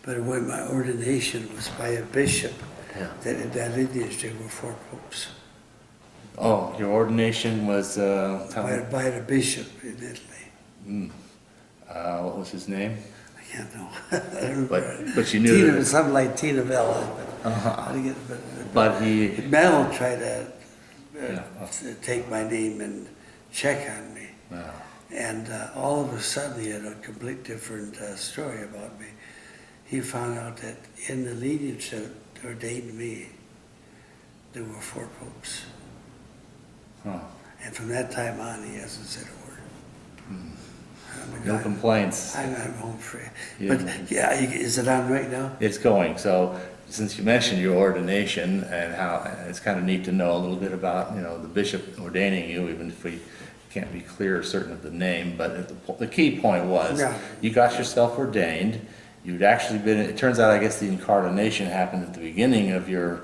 But when my ordination was by a bishop, Yeah. that lineage, there were 4 popes. Oh, your ordination was, By the bishop in Italy. what was his name? I can't know. I don't remember. But you knew that. Something like Tina Vella. But he, Mel tried to Yeah. take my name and check on me. wow. And all of a sudden, he had a complete different story about me. He found out that in the lineage that ordained me, there were 4 popes. Huh. And from that time on, he hasn't said a word. No complaints. I'm home free. Yeah. But yeah, is it on right now? It's going. So since you mentioned your ordination and how it's kind of neat to know a little bit about, the bishop ordaining you, even if we can't be clear or certain of the name, but the key point was Yeah. you got yourself ordained. You'd actually been, it turns out, I guess the incarnation happened at the beginning of your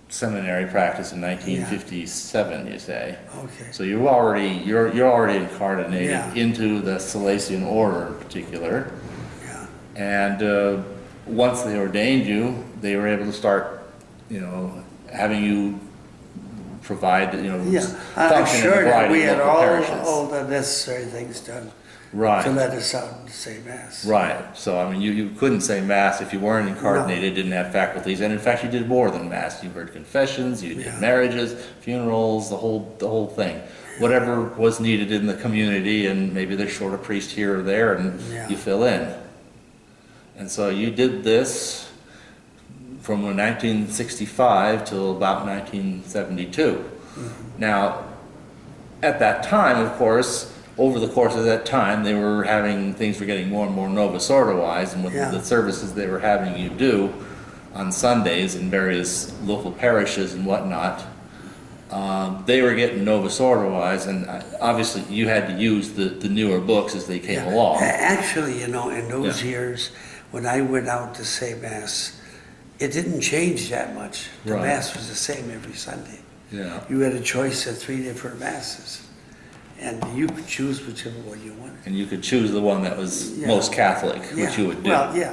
seminary practice in 1957, you say. Okay. So you're already incarnated Yeah. into the Salesian order in particular. Yeah. And once they ordained you, they were able to start, having you provide, Yeah. I'm function sure in a that variety we of had local parishes. all the necessary things done to Right, let us out to say Mass. right. So, I mean, you couldn't say Mass if you weren't incarnated, didn't have faculties, and in fact, you did more than Mass. You heard confessions, you did Yeah. marriages, funerals, the whole thing. Whatever was needed in the community, and maybe they're short a priest here or there, and Yeah. you fill in. And so you did this from 1965 till about 1972. Now, at that time, of course, over the course of that time, things were getting more and more Novus Ordo-wise, and with Yeah. the services they were having you do on Sundays in various local parishes and whatnot, they were getting Novus Ordo-wise, and obviously you had to use the newer books as they came Yeah. along. Actually, in those Yeah. years, when I went out to say Mass, it didn't change that much. The Right. Mass was the same every Sunday. Yeah. You had a choice of 3 different Masses, and you could choose whichever one you wanted. And you could choose the one that was Yeah. most Catholic, which Yeah. you would do. Well, yeah,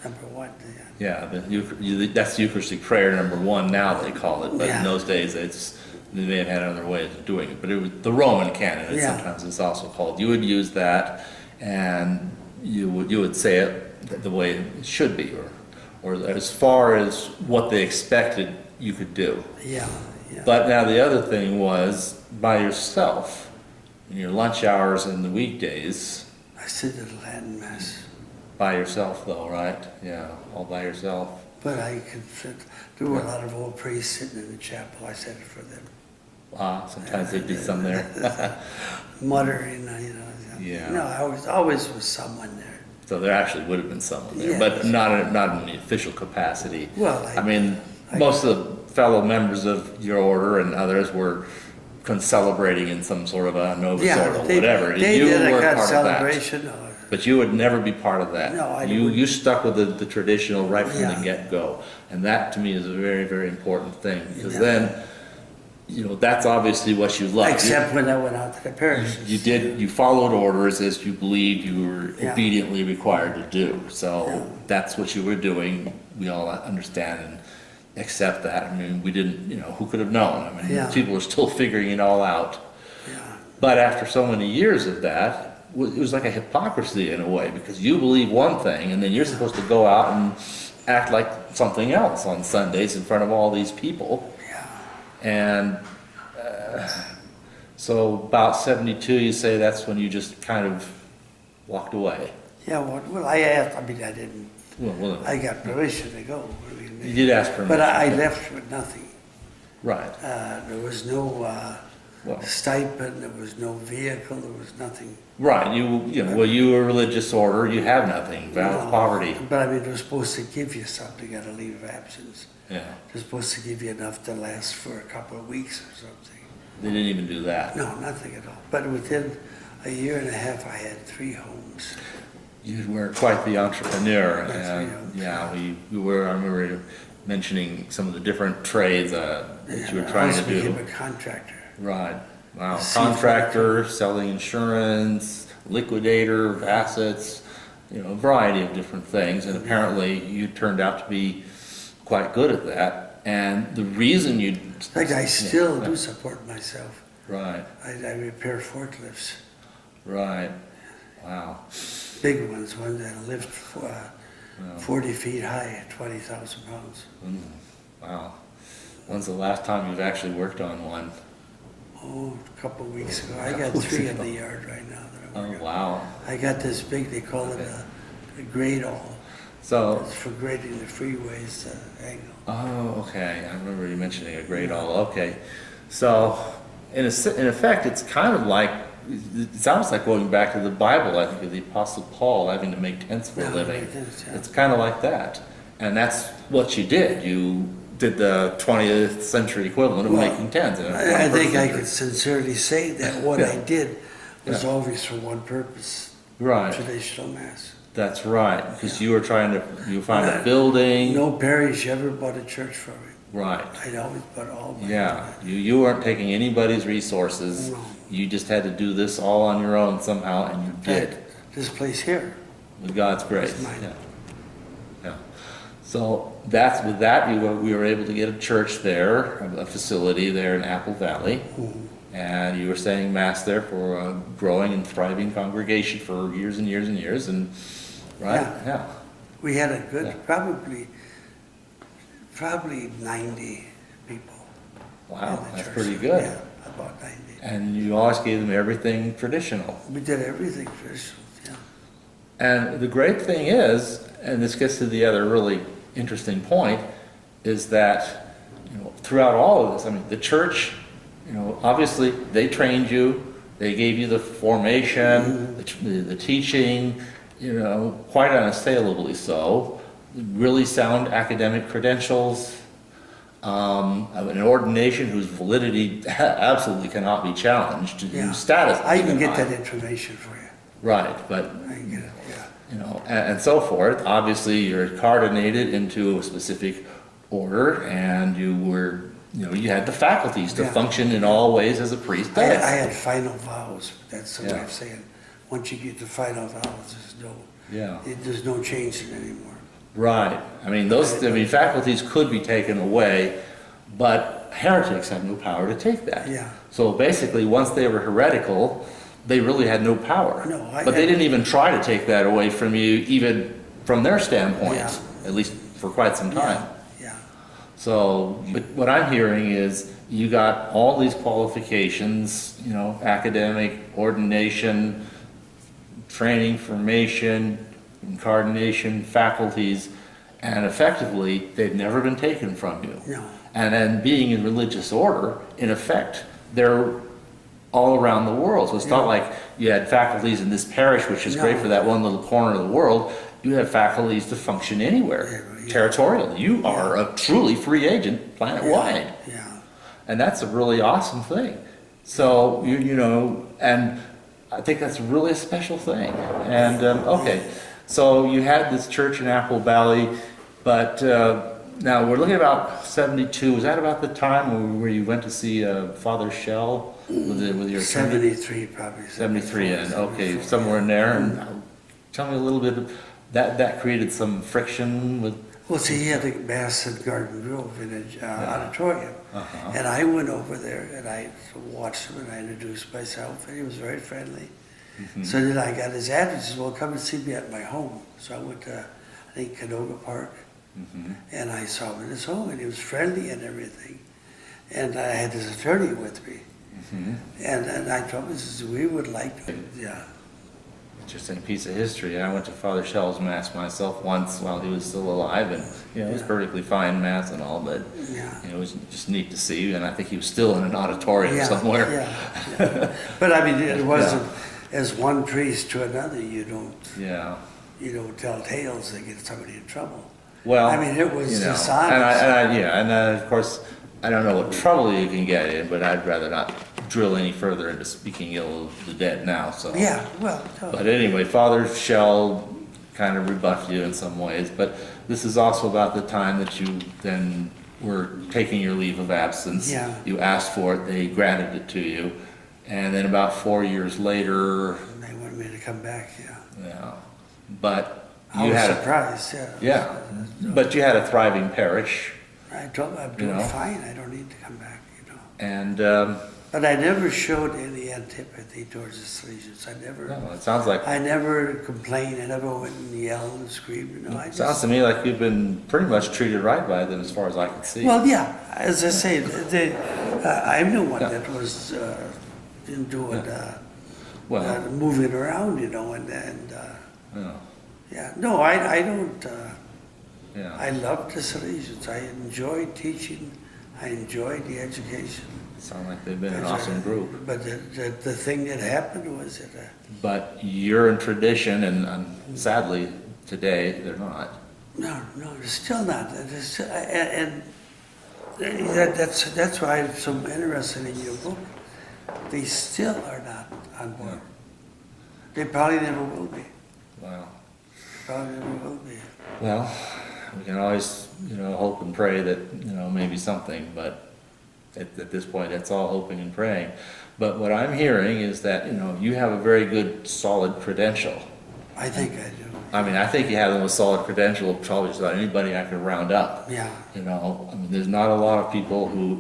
number 1, yeah. Yeah, that's Eucharistic prayer number 1 now they call it, but Yeah. in those days they may have had other ways of doing it. But it was the Roman canon, Yeah. sometimes it's also called. You would use that, and you would say it the way it should be, or as far as what they expected you could do. Yeah, yeah. But now the other thing was by yourself, in your lunch hours and the weekdays. I said the Latin Mass, By yourself though, right? Yeah, all by yourself. but I could sit. There were a lot of old priests sitting in the chapel. I said it for them. Sometimes there'd be some there. Muttering, Yeah. No, I always was someone there. So there actually would have been someone there, Yes. but not in the official capacity. Well, I mean, most of the fellow members of your order and others were celebrating in some sort of a Novus Ordo, whatever. They You did a were kind of part of that. celebration. But you would never be part of that. No, I You wouldn't. stuck with the traditional right from Yeah. the get-go. And that to me is a very, very important thing, because Yeah. then, that's obviously what you love. Except when I went out to the parishes. You followed orders as you believed you were Yeah. obediently required to do. So Yeah. that's what you were doing. We all understand and accept that. I mean, we didn't, who could have known? I mean, Yeah. people are still figuring it all out. Yeah. But after so many years of that, it was like a hypocrisy in a way, because you believe one thing and then you're supposed to go out and act like something else on Sundays in front of all these people. Yeah. And so about 72, you say that's when you just kind of walked away. Yeah, well, I asked, I didn't, Well, I got permission to go. you did ask permission. But I left with nothing. Right. There was no Well, stipend, there was no vehicle, there was nothing. right. You were a religious order. You have nothing. Vow of No. poverty. But they're supposed to give you something, you got a leave of absence. Yeah. They're supposed to give you enough to last for a couple of weeks or something. They didn't even do that. No, nothing at all. But within a year and a half, I had 3 homes. You were quite the entrepreneur. That's And right. yeah, we were. I remember mentioning some of the different trades that you were trying to I also became do. a contractor. Right. Wow. Seafood. Contractor, selling insurance, liquidator of assets. a variety of different things, and apparently you turned out to be quite good at that. And the reason you... Like I still do support myself. Right, I repair forklifts, right. Wow. big ones, one that lift 40 feet high, 20,000 pounds. Wow. When's the last time you've actually worked on one? Oh, a couple of weeks ago. I got 3 in the yard right now that I'm Oh, working on. wow. I got this big, they call it a grade all. So, It's for grading the freeways angle. oh, okay. I remember you mentioning a great all. Okay. So, in effect, it's kind of like, it sounds like going back to the Bible, I think, of the Apostle Paul having to make tents for a Yeah, living. make tents, yeah. It's kind of like that. And that's what you did. You did the 20th century equivalent of Well, making tents. In the I 21st think I century. could sincerely say that what Yeah. I did was Yeah. always for one purpose, Right. traditional mass. That's right. Because you were you found a No- building. No parish ever bought a church for me. Right. I'd always put all my. Yeah. You weren't taking anybody's resources. No. You just had to do this all on your own somehow, and you did. This place here. With God's grace. It's mine. Yeah. Yeah. So with that, we were able to get a church there, a facility there in Apple Valley. And you were saying mass there for a growing and thriving congregation for years and years and years. And, right? Yeah. We had a good, Yeah. probably 90 people. Wow, in the that's church. pretty good. Yeah, about 90. And you always gave them everything traditional. We did everything traditional, yeah. And the great thing is, and this gets to the other really interesting point, is that throughout all of this, I mean, the church, obviously they trained you, they gave you the formation, the teaching, quite unassailably so, really sound academic credentials, an ordination whose validity absolutely cannot be challenged, Yeah. whose status. I can get high. that information for you. Right, but I can get it, yeah. and so forth. Obviously, you're coordinated into a specific order, and you had the faculties to Yeah. function in all ways as a priest I does. had final vows, that's the way Yeah. of saying, once you get the final vows, Yeah. there's no changing anymore. Right. I mean, faculties could be taken away, but heretics have no power to take that. Yeah. So basically, once they were heretical, they really had no power. No, but they didn't even try to take that away from you, even from their standpoint, Yeah. at least for quite some time. Yeah, So, but what I'm hearing is you got all these qualifications, academic, ordination, training, formation, incarnation, faculties, and effectively, they've never been taken from you. no, And then being in religious order, in effect, they're all around the world. So it's not Yeah. like you had faculties in this parish, which is great No. for that one little corner of the world. You have faculties to function anywhere, Yeah. territorially. You are a truly free agent planet-wide. yeah. And that's a really awesome thing. So, and I think that's really a special thing. And, okay, so you had this church in Apple Valley, but now we're looking at about 72. Was that about the time where you went to see Father Shell with your attorney? 73 probably. 73, and okay, 74, somewhere in there. And tell me a little bit, that created some friction with... Well, see, he had a mass in Garden Grove in an auditorium. Uh-huh. And I went over there and I watched him and I introduced myself and he was very friendly. So then I got his address. He said, well, come and see me at my home. So I went to, I think, Canoga Park. And I saw him in his home and he was friendly and everything. And I had his attorney with me. And I told him, we would like to, yeah. Interesting piece of history. I went to Father Shell's mass myself once while he was still alive, and it was perfectly fine mass and all, but Yeah. it was just neat to see. And I think he was still in an auditorium somewhere. Yeah. But I mean, it wasn't as one priest to another. You don't tell tales that get somebody in trouble. Well, I mean, it was dishonest. and of course, I don't know what trouble you can get in, but I'd rather not drill any further into speaking ill of the dead now. So. Yeah, well. But anyway, Father Shell kind of rebuffed you in some ways, but this is also about the time that you then were taking your leave of absence. Yeah. You asked for it, they granted it to you, and then about 4 years later, They wanted me to come back, yeah. but I you was had a, surprised, yeah. yeah, but you had a thriving parish, I told him, I'm You doing know. fine, I don't need to come back, you know. and But I never showed any antipathy towards the Salesians. no, it sounds like I never complained, I never went and yelled and screamed, you know, I sounds just. to me like you've been pretty much treated right by them as far as I can see. Well, yeah, as I say, I'm the one Yeah. that was doing Well, moving around, you know, and yeah, yeah, no, I don't, yeah. I love the Salesians. I enjoyed teaching, I enjoyed the education. Sound like they've been an awesome group. But the thing that happened was that, But you're in tradition, and sadly, today, they're not. no, they're still not. And that's why I'm so interested in your book. They still are not on board. They probably never will be. Wow. Probably never will be. Well, we can always, hope and pray that, maybe something, but at this point, it's all hoping and praying. But what I'm hearing is that, you have a very good, solid credential. I think I do. I mean, I think you have the most solid credential of probably just about anybody I could round up. Yeah. There's not a lot of people who,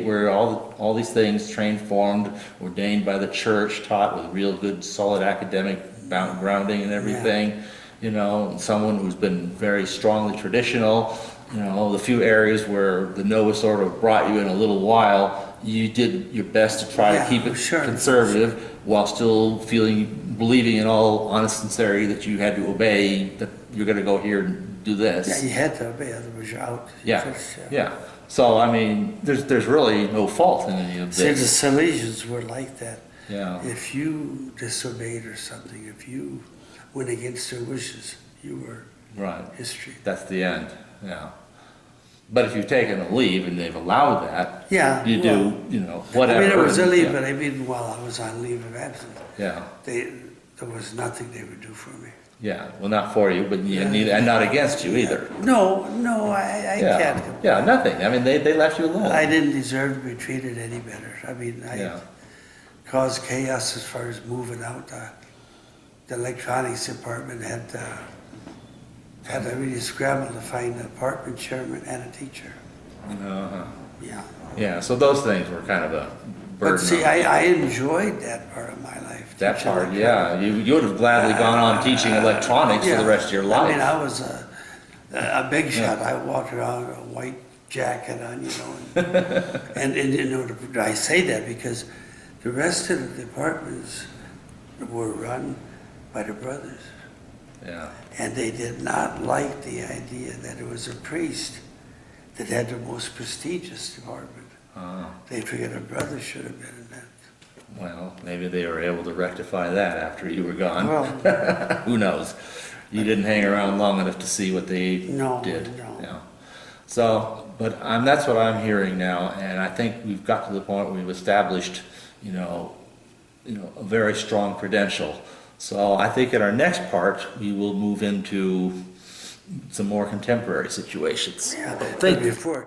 were all these things trained, formed, ordained by the church, taught with real good, solid academic grounding and everything. Someone who's been very strongly traditional. The few areas where the Nova sort of brought you in a little while, you did your best to try to keep it conservative while still believing in all honest sincerity that you had to obey, that you're going to go here and do this. Yeah, you had to obey, otherwise you're out. Yeah. So, I mean, there's really no fault in any of See, the this. Salesians were like that. Yeah. If you disobeyed or something, if you went against their wishes, you were Right. history. That's the end. Yeah. But if you've taken a leave and they've allowed that, Yeah, you well, do, whatever. I mean, it was a and- leave, yeah. but I mean, while I was on leave of absence, Yeah. there was nothing they would do for me. Yeah. Well, not for you, but neither, and not against you either. No, I Yeah. can't complain. Yeah. Nothing. I mean, they left you alone. I didn't deserve to be treated any better. I mean, I Yeah. caused chaos as far as moving out. The electronics department had to really scramble to find an apartment chairman and a teacher. Uh-huh. Yeah. Yeah. So those things were kind of a burden. But see, on I enjoyed that part of my life. that teaching part. electronics. Yeah. You would have gladly gone on teaching electronics for Yeah. the rest of your life. I mean, I was a big shot. I walked around with a white jacket on, and I say that because the rest of the departments were run by the brothers. Yeah. And they did not like the idea that it was a priest that had the most prestigious department. They figured a brother should have been in that. Well, maybe they were able to rectify that after you were gone. Well, Who knows? You didn't hang around long enough to see what they No, did. no. Yeah. So, but that's what I'm hearing now, and I think we've got to the point where we've established, a very strong credential. So I think in our next part, we will move into some more contemporary situations. yeah, Thank but you. before.